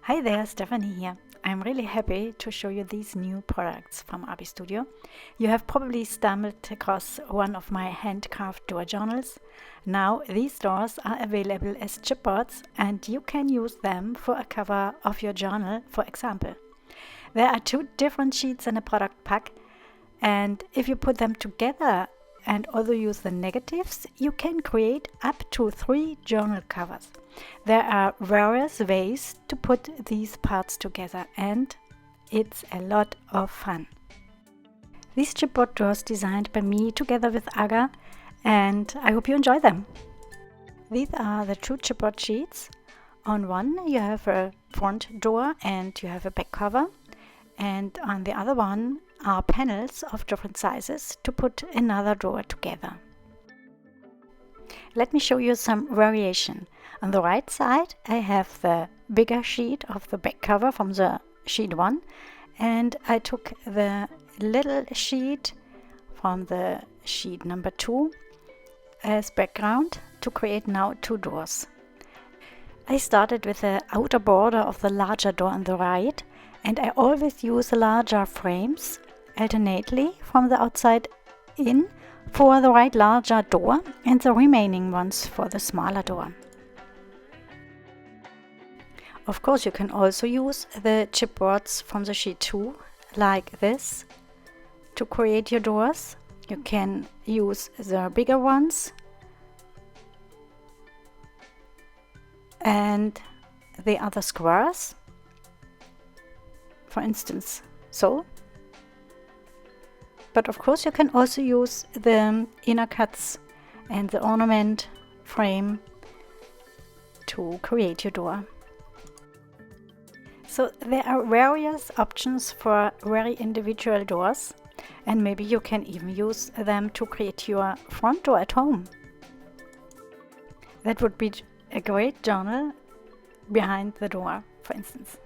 Hi there, Stephanie here. I'm really happy to show you these new products from ABstudio. You have probably stumbled across one of my hand-carved door journals. Now these doors are available as chipboards and you can use them for a cover of your journal, for example. There are two different sheets in a product pack, and if you put them together and also use the negatives, you can create up to 3 journal covers. There are various ways to put these parts together and it's a lot of fun. These chipboard doors designed by me together with Aga, and I hope you enjoy them. These are the two chipboard sheets. On one you have a front door and you have a back cover, and on the other one are panels of different sizes to put another door together. Let me show you some variation. On the right side I have the bigger sheet of the back cover from the sheet 1, and I took the little sheet from the sheet number 2 as background to create now 2 doors. I started with the outer border of the larger door on the right, and I always use larger frames alternately from the outside in for the right larger door and the remaining ones for the smaller door. Of course, you can also use the chipboards from the sheet 2 like this to create your doors. You can use the bigger ones and the other squares, for instance, so. But of course you can also use the inner cuts and the ornament frame to create your door. So there are various options for very individual doors, and maybe you can even use them to create your front door at home. That would be a great journal behind the door, for instance.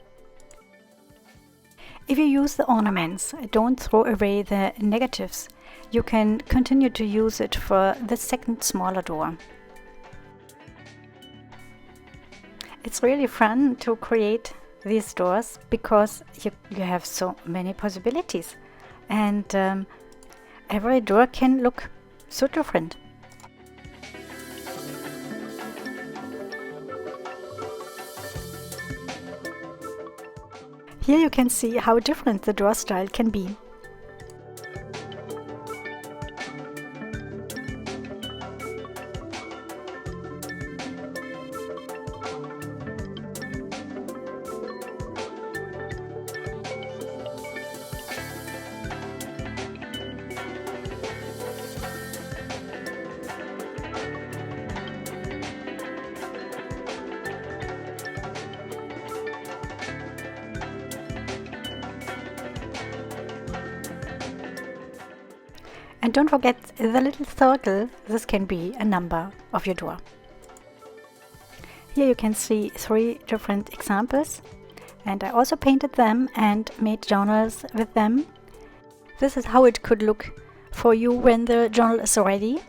If you use the ornaments, don't throw away the negatives. You can continue to use it for the second smaller door. It's really fun to create these doors because you have so many possibilities, and every door can look so different. Here you can see how different the door style can be. And don't forget the little circle. This can be a number of your door. Here you can see 3 different examples, and I also painted them and made journals with them. This is how it could look for you when the journal is ready.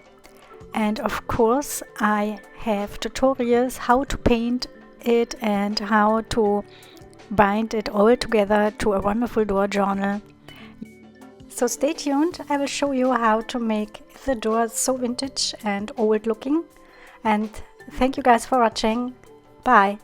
And of course I have tutorials how to paint it and how to bind it all together to a wonderful door journal. So stay tuned, I will show you how to make the doors so vintage and old looking. And thank you guys for watching. Bye!